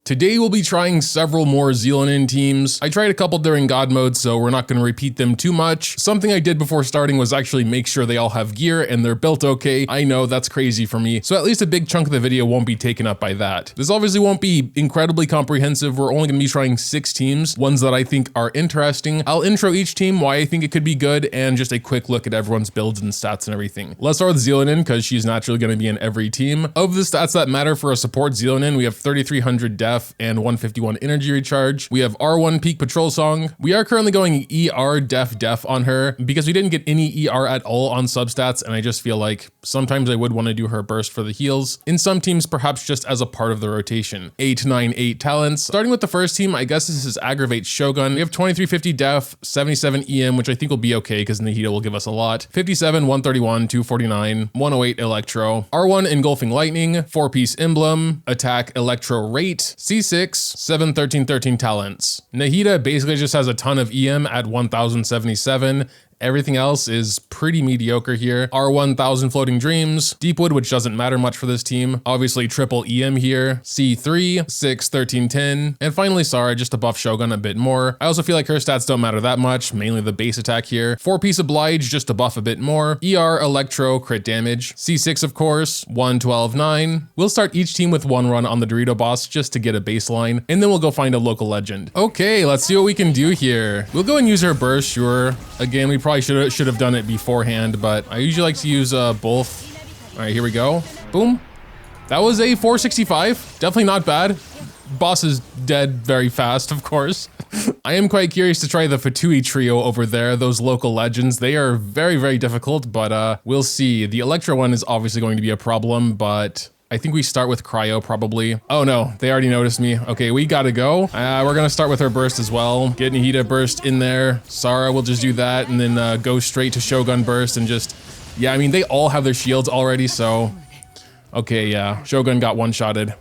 Today we'll be trying several more Xilonen teams. I tried a couple during God mode, so we're not going to repeat them too much. Something I did before starting was actually make sure they all have gear and they're built okay. I know that's crazy for me, so at least a big chunk of the video won't be taken up by that. This obviously won't be incredibly comprehensive. We're only going to be trying 6 teams, ones that I think are interesting. I'll intro each team, why I think it could be good, and just a quick look at everyone's builds and stats and everything. Let's start with Xilonen because she's naturally going to be in every team. Of the stats that matter for a support Xilonen, we have 3300 def and 151 energy recharge. We have R1 peak patrol song. We are currently going ER def on her because we didn't get any ER at all on substats, and I just feel like sometimes I would want to do her burst for the heals. In some teams, perhaps just as a part of the rotation. 898 talents. Starting with the first team, I guess this is Aggravate Shogun. We have 2350 def, 77 EM, which I think will be okay because Nahida will give us a lot. 57, 131, 249, 108 electro. R1 engulfing lightning, 4-piece emblem, attack electro rate, C6, 7, 13, 13 talents. Nahida basically just has a ton of EM at 1077. Everything else is pretty mediocre here. R1000 Floating Dreams, Deepwood, which doesn't matter much for this team. Obviously triple EM here. C3, 6, 13, 10. And finally Sara, just to buff Shogun a bit more. I also feel like her stats don't matter that much, mainly the base attack here. 4-piece Oblige, just to buff a bit more. ER, Electro, crit damage. C6, of course, 1, 12, 9. We'll start each team with one run on the Dorito boss just to get a baseline, and then we'll go find a local legend. Okay, let's see what we can do here. We'll go and use her burst, sure. Again, we probably should have done it beforehand, but I usually like to use both. All right, here we go. Boom. That was a 465. Definitely not bad. Boss is dead very fast, of course. I am quite curious to try the Fatui trio over there, those local legends. They are very, very difficult, but we'll see. The Electro one is obviously going to be a problem, but I think we start with Cryo probably. Oh no, they already noticed me. Okay, we gotta go. We're gonna start with her burst as well. Get Nahida burst in there. Sara will just do that and then go straight to Shogun burst and just, yeah, I mean, they all have their shields already, so. Okay, yeah, Shogun got one-shotted.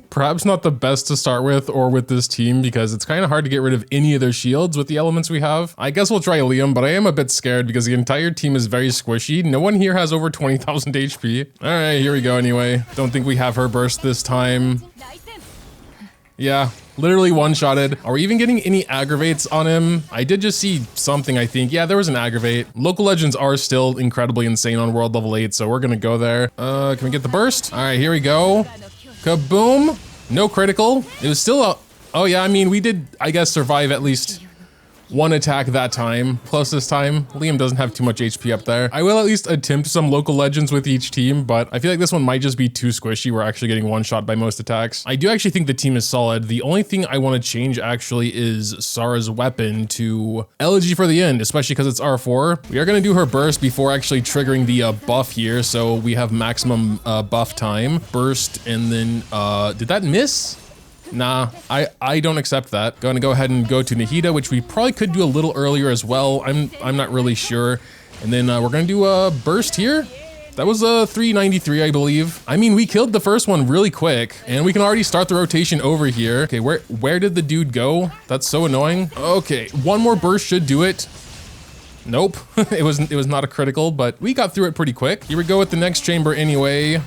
Perhaps not the best to start with or with this team because it's kind of hard to get rid of any of their shields with the elements we have. I guess we'll try Liam, but I am a bit scared because the entire team is very squishy. No one here has over 20,000 HP. All right, here we go anyway. Don't think we have her burst this time. Yeah, literally one-shotted. Are we even getting any aggravates on him? I did just see something, I think. Yeah, there was an aggravate. Local legends are still incredibly insane on world level 8, so we're gonna go there. Can we get the burst? All right, here we go. Kaboom! No critical. It was still a... Oh yeah, I mean, we did, I guess, survive at least one attack that time. Plus this time, Liam doesn't have too much HP up there. I will at least attempt some local legends with each team, but I feel like this one might just be too squishy. We're actually getting one shot by most attacks. I do actually think the team is solid. The only thing I want to change actually is Sara's weapon to Elegy for the End, especially because it's R4. We are going to do her burst before actually triggering the buff here, so we have maximum buff time. Burst, and then, did that miss? Nah, I don't accept that. Going to go ahead and go to Nahida, which we probably could do a little earlier as well. I'm not really sure. And then we're going to do a burst here. That was a 393, I believe. I mean, we killed the first one really quick, and we can already start the rotation over here. Okay, where did the dude go? That's so annoying. Okay, one more burst should do it. Nope, it was not a critical, but we got through it pretty quick. Here we go with the next chamber anyway.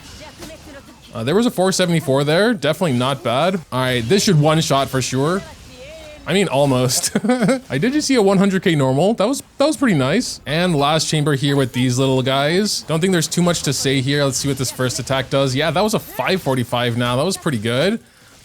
There was a 474 there, definitely not bad. All right, this should one-shot for sure. I mean, almost. I did just see a 100k normal. That was pretty nice. And last chamber here with these little guys. Don't think there's too much to say here. Let's see what this first attack does. Yeah, that was a 545 now. That was pretty good.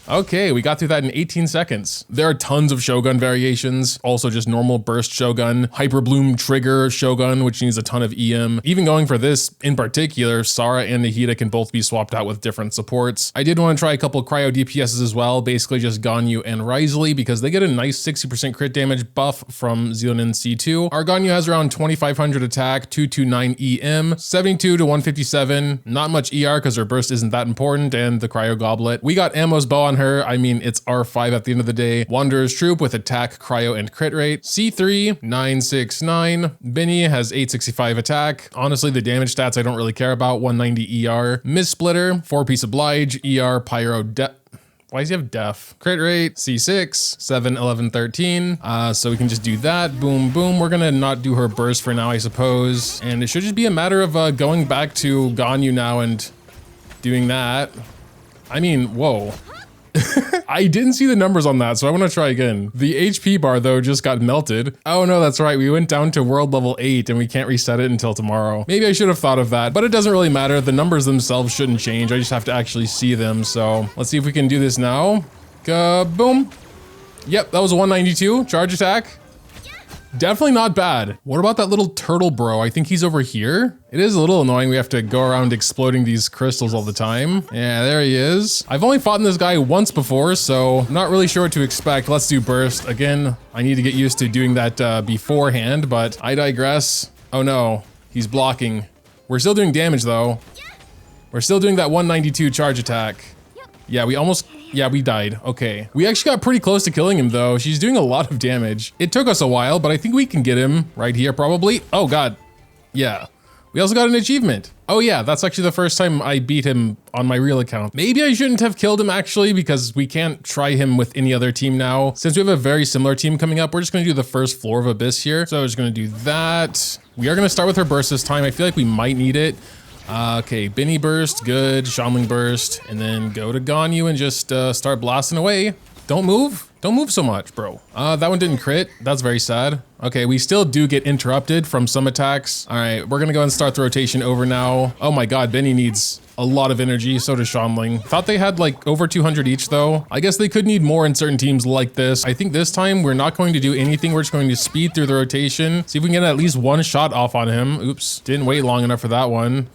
Okay, we got through that in 18 seconds. There are tons of Shogun variations, also just normal burst Shogun, Hyper Bloom trigger Shogun, which needs a ton of EM. Even going for this in particular, Sara and Nahida can both be swapped out with different supports. I did want to try a couple Cryo DPSs as well, basically just Ganyu and Wriothesley, because they get a nice 60% crit damage buff from Xilonen C2. Our Ganyu has around 2500 attack, 229 EM, 72 to 157, not much ER because her burst isn't that important, and the Cryo Goblet. We got Ammo's Bow on her. I mean, it's R5 at the end of the day. Wanderer's Troop with attack, cryo, and crit rate. C3, 969. Benny has 865 attack. Honestly, the damage stats I don't really care about. 190 ER. Miss Splitter, 4-piece Oblige, ER, Pyro, why does he have def? Crit rate, C6, 7, 11, 13. So we can just do that. Boom, boom. We're gonna not do her burst for now, I suppose. And it should just be a matter of going back to Ganyu now and doing that. I mean, whoa. I didn't see the numbers on that, so I want to try again. The HP bar, though, just got melted. Oh, no, that's right. We went down to world level 8, and we can't reset it until tomorrow. Maybe I should have thought of that, but it doesn't really matter. The numbers themselves shouldn't change. I just have to actually see them. So let's see if we can do this now. Boom. Yep, that was a 192 charge attack. Definitely not bad. What about that little turtle bro? I think he's over here. It is a little annoying. We have to go around exploding these crystals all the time. Yeah, there he is. I've only fought this guy once before, so I'm not really sure what to expect. Let's do burst. Again, I need to get used to doing that beforehand, but I digress. Oh no, he's blocking. We're still doing damage though. We're still doing that 192 charge attack. Yeah, we died. Okay. We actually got pretty close to killing him though. She's doing a lot of damage. It took us a while, but I think we can get him right here probably. Oh God. Yeah. We also got an achievement. Oh yeah, that's actually the first time I beat him on my real account. Maybe I shouldn't have killed him actually, because we can't try him with any other team now. Since we have a very similar team coming up, we're just gonna do the first floor of Abyss here. So we're just gonna do that. We are gonna start with her burst this time. I feel like we might need it. Okay, Binny burst, good, Xilonen burst, and then go to Ganyu and just start blasting away. Don't move so much, bro. That one didn't crit, that's very sad. Okay, we still do get interrupted from some attacks. All right, we're gonna go and start the rotation over now. Oh my God, Binny needs a lot of energy, so does Xilonen. Thought they had like over 200 each though. I guess they could need more in certain teams like this. I think this time we're not going to do anything. We're just going to speed through the rotation. See if we can get at least one shot off on him. Oops, didn't wait long enough for that one.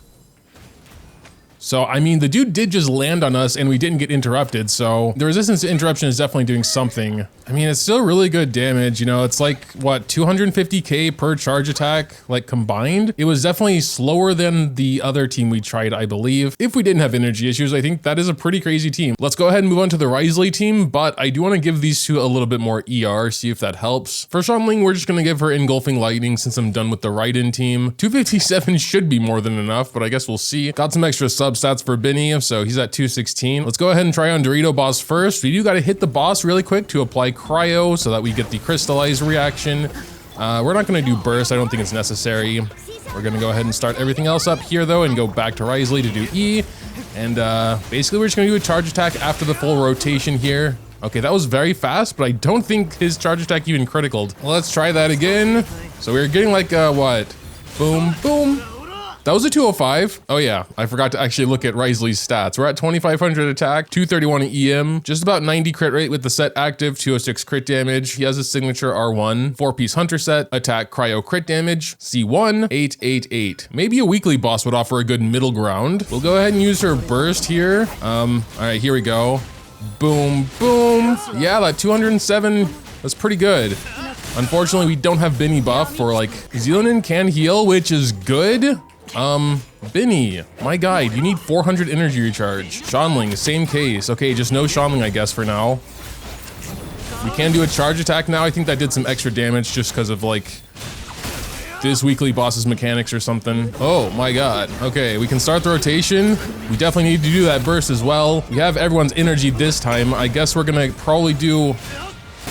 So, I mean, the dude did just land on us and we didn't get interrupted. So the resistance to interruption is definitely doing something. I mean, it's still really good damage. You know, it's like what, 250k per charge attack, like combined. It was definitely slower than the other team we tried, I believe. If we didn't have energy issues, I think that is a pretty crazy team. Let's go ahead and move on to the Wriothesley team, but I do want to give these two a little bit more ER, see if that helps. For Xilonen, we're just going to give her engulfing lightning since I'm done with the Raiden team. 257 should be more than enough, but I guess we'll see. Got some extra stats for Binny, so he's at 216. Let's go ahead and try on Dorito boss first. We do got to hit the boss really quick to apply Cryo so that we get the crystallized reaction. We're not going to do burst. I don't think it's necessary. We're going to go ahead and start everything else up here though and go back to Wriothesley to do E. And basically we're just going to do a charge attack after the full rotation here. Okay, that was very fast, but I don't think his charge attack even criticaled. Let's try that again. So we're getting like what? Boom, boom. That was a 205. Oh yeah, I forgot to actually look at Wriothesley's stats. We're at 2,500 attack, 231 EM, just about 90 crit rate with the set active, 206 crit damage. He has a signature R1, 4-piece hunter set, attack cryo crit damage, C1, 888. Maybe a weekly boss would offer a good middle ground. We'll go ahead and use her burst here. All right, here we go. Boom, boom. Yeah, that 207, that's pretty good. Unfortunately, we don't have Binny buff for like, Xilonen can heal, which is good. Binny, my guide, you need 400 energy recharge. Xilonen, same case. Okay, just no Xilonen, I guess, for now. We can do a charge attack now. I think that did some extra damage just because of like this weekly boss's mechanics or something. Oh my God. Okay, we can start the rotation. We definitely need to do that burst as well. We have everyone's energy this time. I guess we're gonna probably do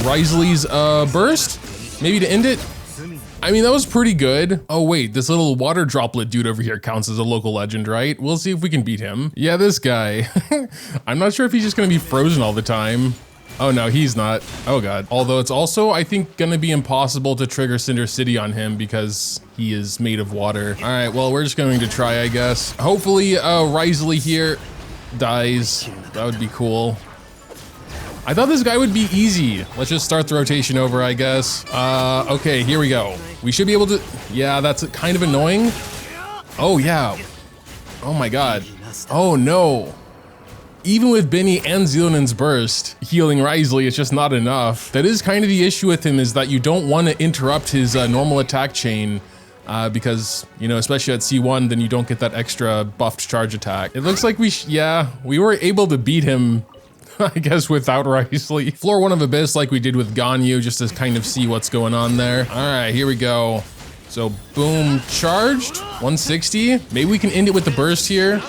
Wriothesley's burst, maybe to end it. I mean, that was pretty good. Oh wait, this little water droplet dude over here counts as a local legend, right? We'll see if we can beat him. Yeah, this guy. I'm not sure if he's just gonna be frozen all the time. Oh no, he's not. Oh God. Although it's also, I think, gonna be impossible to trigger Cinder City on him because he is made of water. All right, well, we're just going to try, I guess. Hopefully, Wriothesley here dies. That would be cool. I thought this guy would be easy. Let's just start the rotation over, I guess. Okay, here we go. We should be able to, yeah, that's kind of annoying. Oh yeah. Oh my God. Oh no. Even with Binny and Xilonen's burst, healing Wriothesley is just not enough. That is kind of the issue with him, is that you don't want to interrupt his normal attack chain because, you know, especially at C1, then you don't get that extra buffed charge attack. It looks like we were able to beat him, I guess, without Wriothesley. Floor 1 of Abyss like we did with Ganyu, just to kind of see what's going on there. All right, here we go. So boom, charged, 160. Maybe we can end it with the burst here.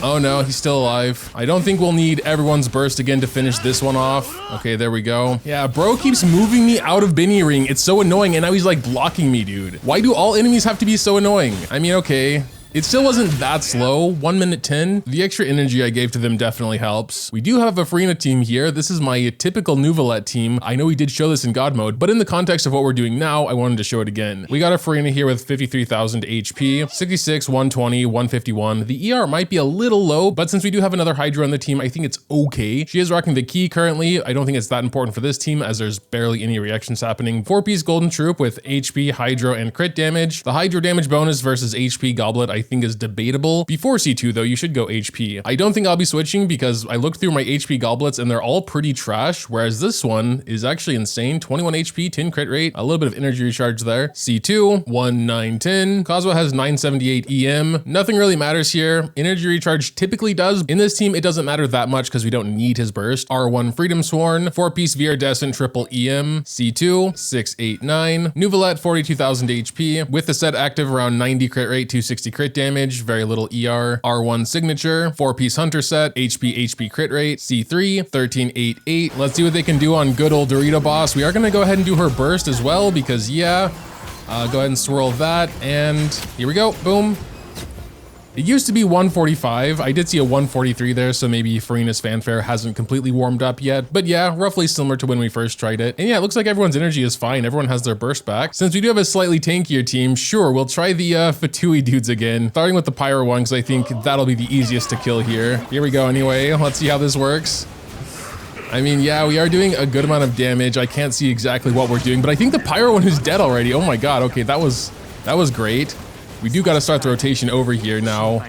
Oh no, he's still alive. I don't think we'll need everyone's burst again to finish this one off. Okay, there we go. Yeah, bro keeps moving me out of Binny Ring. It's so annoying, and now he's like blocking me, dude. Why do all enemies have to be so annoying? I mean, okay, It still wasn't that slow, 1 minute 10. The extra energy I gave to them definitely helps. We do have a Farina team here. This is my typical Neuvillette team. I know we did show this in God mode, but in the context of what we're doing now, I wanted to show it again. We got a Farina here with 53,000 HP, 66, 120, 151. The ER might be a little low, but since we do have another Hydra on the team, I think it's okay. She is rocking the key currently. I don't think it's that important for this team as there's barely any reactions happening. 4-piece Golden Troop with HP, Hydro, and crit damage. The Hydro damage bonus versus HP Goblet I think is debatable. Before C2 though, you should go HP. I don't think I'll be switching because I looked through my HP Goblets and they're all pretty trash, whereas this one is actually insane. 21 HP, 10 crit rate, a little bit of energy recharge there. C2, 1910. Kazuha has 978 EM. Nothing really matters here. Energy recharge typically does. In this team, it doesn't matter that much because we don't need his burst. R1 Freedom Sworn, 4-piece Viridescent triple EM. C2, 689. Neuvillette, 42,000 HP. With the set active, around 90 crit rate, 260 crit damage, very little ER. R1 Signature, 4-piece Hunter set, HP crit rate. C3, 1388. Let's see what they can do on good old Dorito Boss. We are gonna go ahead and do her burst as well because yeah, go ahead and swirl that and here we go, boom. It used to be 145. I did see a 143 there, so maybe Farina's fanfare hasn't completely warmed up yet. But yeah, roughly similar to when we first tried it. And yeah, it looks like everyone's energy is fine. Everyone has their burst back. Since we do have a slightly tankier team, sure, we'll try the Fatui dudes again. Starting with the Pyro one, because I think that'll be the easiest to kill here. Here we go anyway. Let's see how this works. I mean, yeah, we are doing a good amount of damage. I can't see exactly what we're doing, but I think the Pyro one is dead already. Oh my god, okay, that was great. We do got to start the rotation over here now.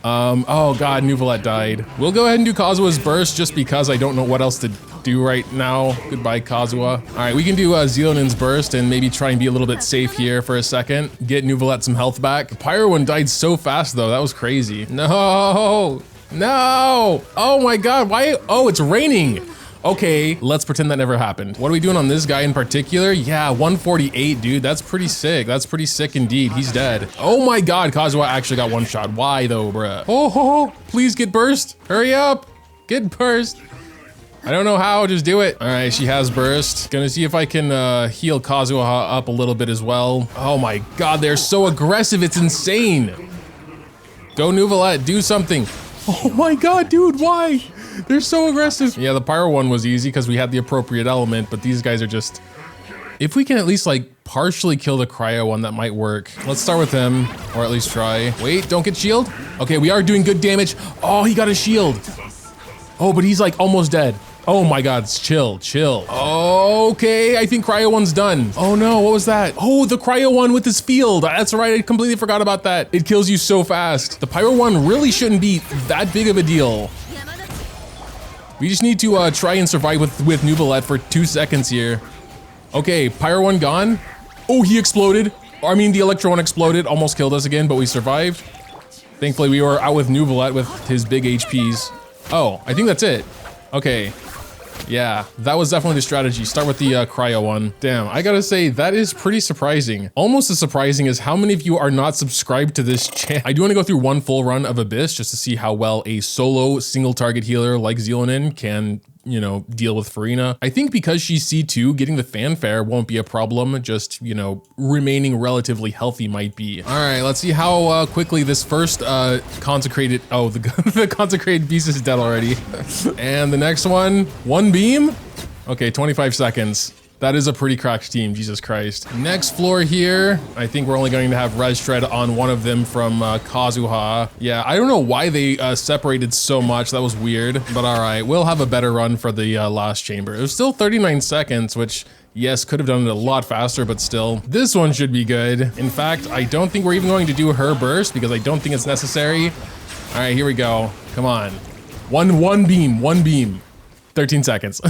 Oh god, Neuvillette died. We'll go ahead and do Kazuha's burst just because I don't know what else to do right now. Goodbye, Kazuha. All right, we can do Xilonen's burst and maybe try and be a little bit safe here for a second. Get Neuvillette some health back. The Pyro one died so fast though, that was crazy. No, no. Oh my god, why? Oh, it's raining. Okay, let's pretend that never happened. What are we doing on this guy in particular? Yeah, 148, dude. That's pretty sick. That's pretty sick indeed. He's dead. Oh my god, Kazuha actually got one shot. Why though, bruh? Oh, please get burst. Hurry up. Get burst. I don't know how, just do it. All right, she has burst. Gonna see if I can heal Kazuha up a little bit as well. Oh my god, they're so aggressive. It's insane. Go Neuvillette, do something. Oh my god, dude, why? They're so aggressive. Yeah, the Pyro one was easy because we had the appropriate element, but these guys are just... If we can at least like partially kill the Cryo one, that might work. Let's start with him, or at least try. Wait, don't get shield. Okay, we are doing good damage. Oh, he got a shield. Oh, but he's like almost dead. Oh my god, chill. Okay, I think Cryo one's done. Oh no, what was that? Oh, the Cryo one with his field. That's right, I completely forgot about that. It kills you so fast. The Pyro one really shouldn't be that big of a deal. We just need to try and survive with Neuvillette for 2 seconds here. Okay, Pyro one gone. Oh, he exploded. I mean, the Electro one exploded, almost killed us again, but we survived. Thankfully, we were out with Neuvillette with his big HPs. Oh, I think that's it. Okay. Yeah, that was definitely the strategy. Start with the Cryo one. Damn, I gotta say, that is pretty surprising. Almost as surprising as how many of you are not subscribed to this channel. I do want to go through one full run of Abyss just to see how well a solo single target healer like Xilonen can, you know, deal with Farina. I think because she's C2, getting the fanfare won't be a problem. Just, you know, remaining relatively healthy might be. All right, let's see how quickly this first consecrated, oh, the consecrated beast is dead already. And the next one beam? Okay, 25 seconds. That is a pretty cracked team, Jesus Christ. Next floor here, I think we're only going to have Res Shred on one of them from Kazuha. Yeah, I don't know why they separated so much. That was weird, but all right. We'll have a better run for the last chamber. It was still 39 seconds, which, yes, could have done it a lot faster, but still. This one should be good. In fact, I don't think we're even going to do her burst because I don't think it's necessary. All right, here we go. Come on. One beam. 13 seconds.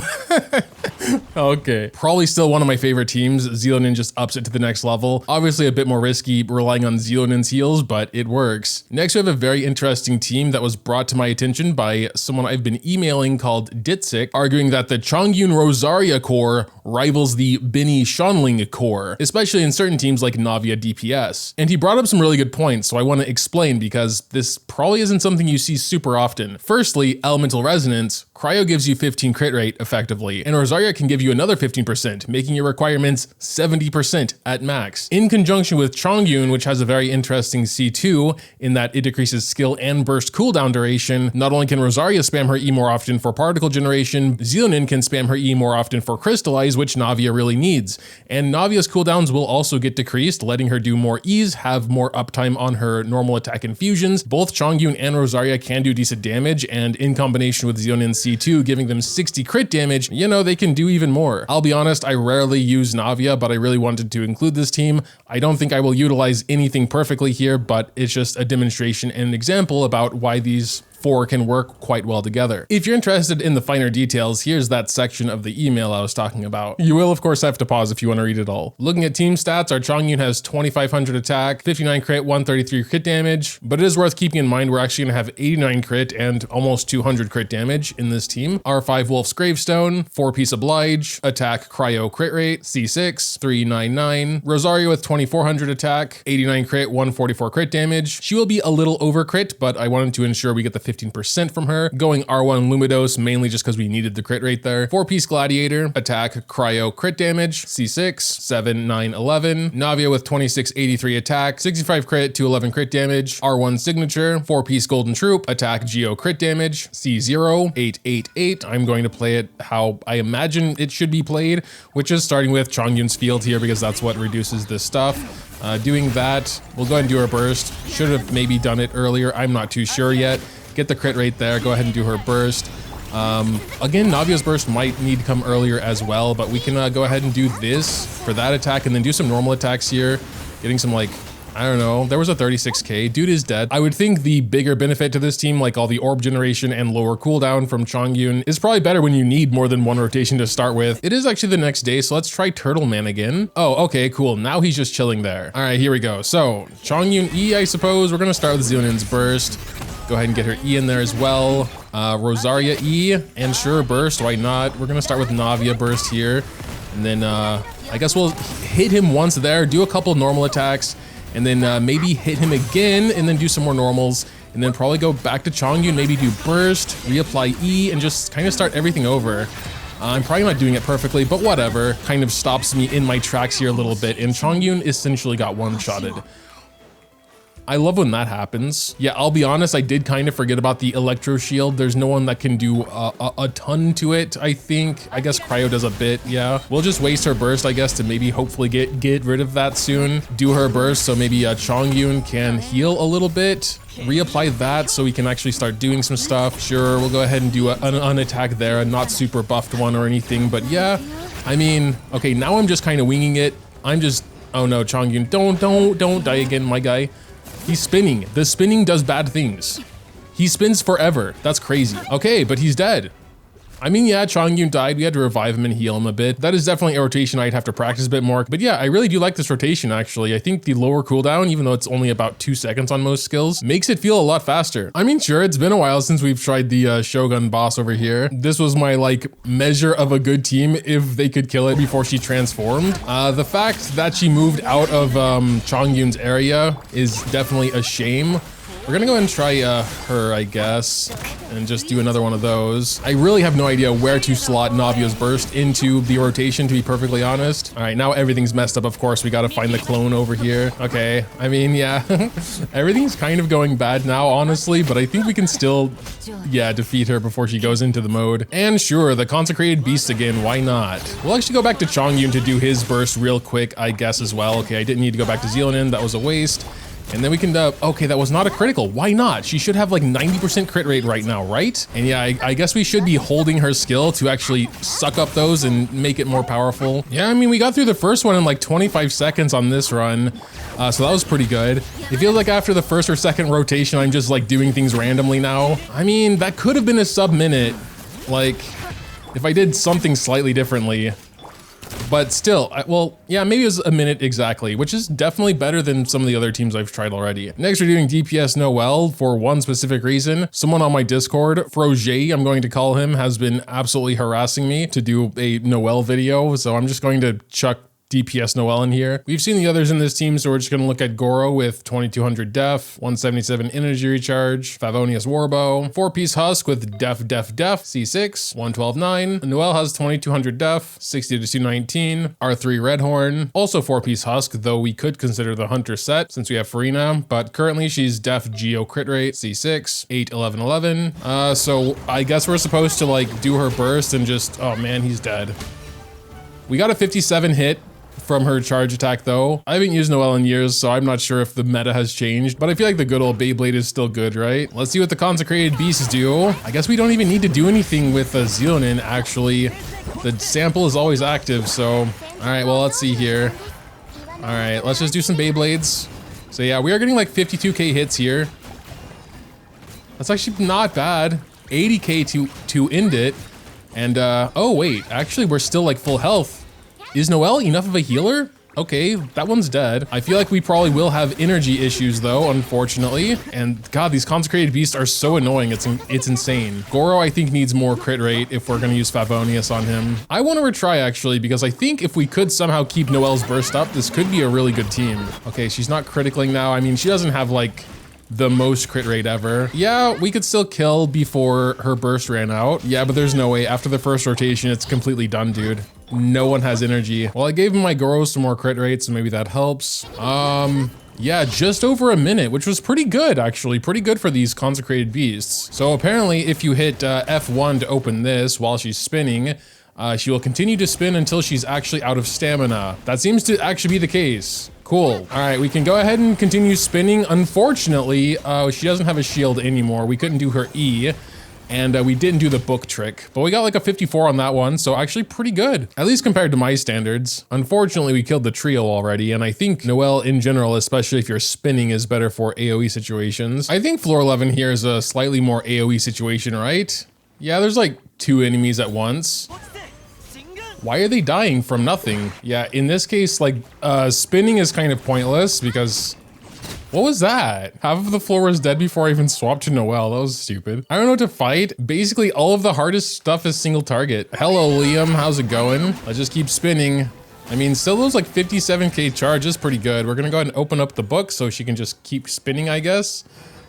Okay. Probably still one of my favorite teams. Xilonen just ups it to the next level. Obviously a bit more risky relying on Xilonen's heals, but it works. Next, we have a very interesting team that was brought to my attention by someone I've been emailing called Ditsik, arguing that the Chongyun Rosaria core rivals the Bini Shanling core, especially in certain teams like Navia DPS. And he brought up some really good points, so I want to explain because this probably isn't something you see super often. Firstly, Elemental Resonance, Cryo gives you 15 crit rate effectively, and Rosaria can give you another 15%, making your requirements 70% at max. In conjunction with Chongyun, which has a very interesting C2 in that it decreases skill and burst cooldown duration, not only can Rosaria spam her E more often for particle generation, Xilonen can spam her E more often for crystallize, which Navia really needs. And Navia's cooldowns will also get decreased, letting her do more E's, have more uptime on her normal attack infusions. Both Chongyun and Rosaria can do decent damage, and in combination with Xilonen's C2 giving them 60 crit damage, you know, they can do even more. I'll be honest, I rarely use Navia, but I really wanted to include this team. I don't think I will utilize anything perfectly here, but it's just a demonstration and an example about why these four can work quite well together. If you're interested in the finer details, here's that section of the email I was talking about. You will of course have to pause if you want to read it all. Looking at team stats, our Chongyun has 2500 attack, 59 crit, 133 crit damage, but it is worth keeping in mind we're actually going to have 89 crit and almost 200 crit damage in this team. Our 5 Wolf's Gravestone, 4-piece Oblige, attack Cryo crit rate, C6, 399, Rosaria with 2400 attack, 89 crit, 144 crit damage. She will be a little over crit, but I wanted to ensure we get the 15% from her. Going R1 Lumidos, mainly just because we needed the crit rate there. 4-piece Gladiator, attack Cryo crit damage, C6, 7, 9, 11. Navia with 2683 attack, 65 crit, 211 crit damage. R1 Signature, 4-piece Golden Troop, attack Geo crit damage, C0, 888. I'm going to play it how I imagine it should be played, which is starting with Chongyun's Field here because that's what reduces this stuff. Doing that, we'll go ahead and do our burst. Should have maybe done it earlier, I'm not too sure yet. Get the crit rate there, go ahead and do her burst. Again, Navia's burst might need to come earlier as well, but we can go ahead and do this for that attack and then do some normal attacks here. Getting some like, I don't know, there was a 36k, dude is dead. I would think the bigger benefit to this team, like all the orb generation and lower cooldown from Chongyun, is probably better when you need more than one rotation to start with. It is actually the next day, so let's try Turtle Man again. Oh, okay, cool, now he's just chilling there. All right, here we go. So, Chongyun E, I suppose. We're gonna start with Xilonen's burst. Go ahead and get her E in there as well. Rosaria E, and sure, burst, why not? We're gonna start with Navia burst here. And then I guess we'll hit him once there, do a couple normal attacks, and then maybe hit him again, and then do some more normals, and then probably go back to Chongyun, maybe do burst, reapply E, and just kind of start everything over. I'm probably not doing it perfectly, but whatever. Kind of stops me in my tracks here a little bit, and Chongyun essentially got one-shotted. I love when that happens. Yeah, I'll be honest, I did kind of forget about the Electro Shield. There's no one that can do a ton to it, I think. I guess Cryo does a bit, yeah. We'll just waste her burst, I guess, to maybe hopefully get rid of that soon. Do her burst, so maybe Chongyun can heal a little bit. Reapply that so we can actually start doing some stuff. Sure, we'll go ahead and do an attack there, a not super buffed one or anything, but yeah. I mean, okay, now I'm just kind of winging it. I'm just, oh no, Chongyun, don't die again, my guy. He's spinning. The spinning does bad things. He spins forever. That's crazy. Okay, but he's dead. I mean, yeah, Chongyun died. We had to revive him and heal him a bit. That is definitely a rotation I'd have to practice a bit more. But yeah, I really do like this rotation, actually. I think the lower cooldown, even though it's only about 2 seconds on most skills, makes it feel a lot faster. I mean, sure, it's been a while since we've tried the Shogun boss over here. This was my, like, measure of a good team if they could kill it before she transformed. The fact that she moved out of Chongyun's area is definitely a shame. We're gonna go ahead and try her, I guess, and just do another one of those. I really have no idea where to slot Navia's burst into the rotation, to be perfectly honest. All right, now everything's messed up, of course. We gotta find the clone over here. Okay, I mean, yeah, everything's kind of going bad now, honestly, but I think we can still, yeah, defeat her before she goes into the mode. And sure, the Consecrated Beast again, why not? We'll actually go back to Chongyun to do his burst real quick, I guess, as well. Okay, I didn't need to go back to Xilonen, that was a waste. And then we can, okay, that was not a critical. Why not? She should have like 90% crit rate right now, right? And yeah, I guess we should be holding her skill to actually suck up those and make it more powerful. Yeah, I mean, we got through the first one in like 25 seconds on this run. So that was pretty good. It feels like after the first or second rotation, I'm just like doing things randomly now. I mean, that could have been a sub-minute. Like, if I did something slightly differently. But still, well, yeah, maybe it was a minute exactly, which is definitely better than some of the other teams I've tried already. Next, we're doing DPS Noelle for one specific reason. Someone on my Discord, Froger, I'm going to call him, has been absolutely harassing me to do a Noelle video. So I'm just going to chuck DPS Noelle in here. We've seen the others in this team, so we're just gonna look at Goro with 2200 def, 177 energy recharge, Favonius Warbow, 4-piece Husk with def, C6, 112.9. Noelle has 2200 def, 60 to 219, R3 Redhorn, also 4-piece Husk, though we could consider the Hunter set since we have Farina, but currently she's def Geo crit rate, C6, 8, 11, 11. So I guess we're supposed to like do her burst and just, oh man, he's dead. We got a 57 hit from her charge attack though. I haven't used Noelle in years, so I'm not sure if the meta has changed, but I feel like the good old Beyblade is still good, right? Let's see what the Consecrated Beasts do. I guess we don't even need to do anything with Xilonen, actually. The sample is always active, so... All right, well, let's see here. All right, let's just do some Beyblades. So yeah, we are getting like 52k hits here. That's actually not bad. 80k to end it. And, oh wait, actually we're still like full health. Is Noelle enough of a healer? Okay, that one's dead. I feel like we probably will have energy issues though, unfortunately. And God, these Consecrated Beasts are so annoying, it's insane. Goro, I think, needs more crit rate if we're gonna use Favonius on him. I wanna retry actually, because I think if we could somehow keep Noelle's burst up, this could be a really good team. Okay, she's not critically now. I mean, she doesn't have like the most crit rate ever. Yeah, we could still kill before her burst ran out. Yeah, but there's no way. After the first rotation, it's completely done, dude. No one has energy. Well, I gave him my Goro some more crit rate, so maybe that helps. Yeah, just over a minute, which was pretty good, actually. Pretty good for these Consecrated Beasts. So apparently, if you hit F1 to open this while she's spinning, she will continue to spin until she's actually out of stamina. That seems to actually be the case. Cool. All right, we can go ahead and continue spinning. Unfortunately, she doesn't have a shield anymore. We couldn't do her E, and we didn't do the book trick, but we got like a 54 on that one, so actually pretty good, at least compared to my standards. Unfortunately, we killed the trio already, and I think Noelle in general, especially if you're spinning, is better for AoE situations. I think floor 11 here is a slightly more AoE situation, right? Yeah, there's like 2 enemies at once. Why are they dying from nothing? Yeah, in this case, like, spinning is kind of pointless because... What was that? Half of the floor was dead before I even swapped to Noelle. That was stupid. I don't know what to fight. Basically, all of the hardest stuff is single target. Hello, Liam. How's it going? Let's just keep spinning. I mean, still those like 57k charge is pretty good. We're gonna go ahead and open up the book so she can just keep spinning, I guess.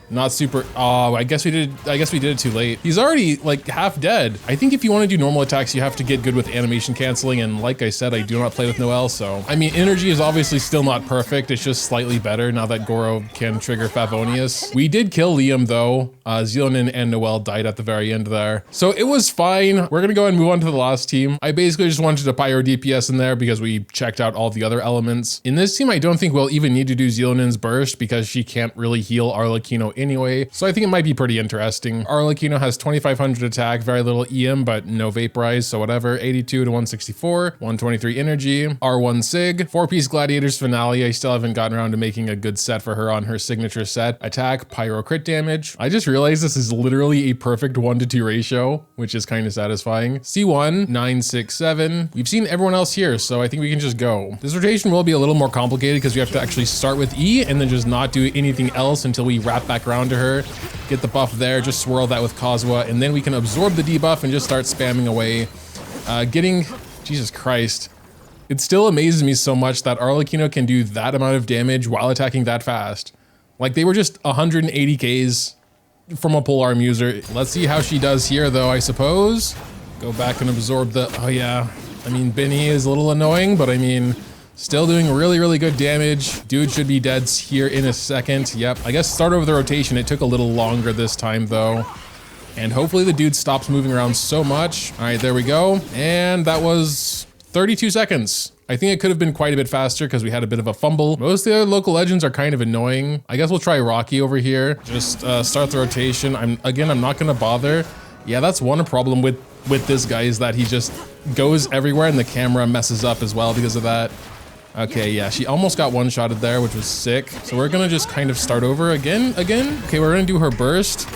Not super, oh, I guess we did it too late. He's already like half dead. I think if you want to do normal attacks, you have to get good with animation canceling. And like I said, I do not play with Noelle, so. I mean, energy is obviously still not perfect. It's just slightly better now that Goro can trigger Favonius. We did kill Liam though. Xilonen and Noelle died at the very end there. So it was fine. We're gonna go ahead and move on to the last team. I basically just wanted to pyro DPS in there because we checked out all the other elements. In this team, I don't think we'll even need to do Xilonen's burst because she can't really heal Arlecchino anyway, so I think it might be pretty interesting. Arlecchino has 2500 attack, very little EM, but no vaporize, so whatever. 82 to 164, 123 energy, R1 Sig, 4-piece Gladiator's Finale. I still haven't gotten around to making a good set for her on her signature set. Attack, pyro crit damage. I just realized this is literally a perfect 1-to-2 ratio, which is kind of satisfying. C1, 967. We've seen everyone else here, so I think we can just go. This rotation will be a little more complicated because we have to actually start with E and then just not do anything else until we wrap back around to her, get the buff there, just swirl that with Kazuha, and then we can absorb the debuff and just start spamming away. Jesus Christ. It still amazes me so much that Arlecchino can do that amount of damage while attacking that fast. Like, they were just 180Ks from a polearm user. Let's see how she does here though, I suppose. Go back and absorb the, oh yeah. I mean, Benny is a little annoying, but I mean, still doing really, really good damage. Dude should be dead here in a second. Yep, I guess start over the rotation. It took a little longer this time though. And hopefully the dude stops moving around so much. All right, there we go. And that was 32 seconds. I think it could have been quite a bit faster because we had a bit of a fumble. Most of the other local legends are kind of annoying. I guess we'll try Rocky over here. Just start the rotation. I'm not gonna bother. Yeah, that's one problem with this guy is that he just goes everywhere and the camera messes up as well because of that. Okay, yeah, she almost got one-shotted there, which was sick. So we're gonna just kind of start over again. Okay, we're gonna do her burst.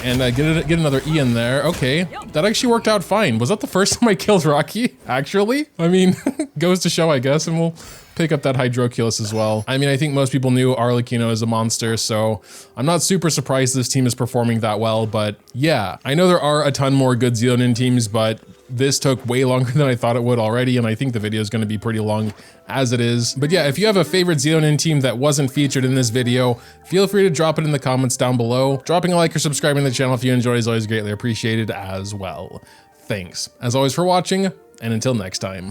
And get another E in there. Okay, that actually worked out fine. Was that the first time I killed Rocky, actually? I mean, goes to show, I guess, and we'll pick up that Hydroculus as well. I mean, I think most people knew Arlecchino is a monster, so I'm not super surprised this team is performing that well, but yeah. I know there are a ton more good Xilonen teams, but this took way longer than I thought it would already, and I think the video is going to be pretty long as it is. But yeah, if you have a favorite Xilonen team that wasn't featured in this video, feel free to drop it in the comments down below. Dropping a like or subscribing to the channel if you enjoy is always greatly appreciated as well. Thanks, as always, for watching, and until next time.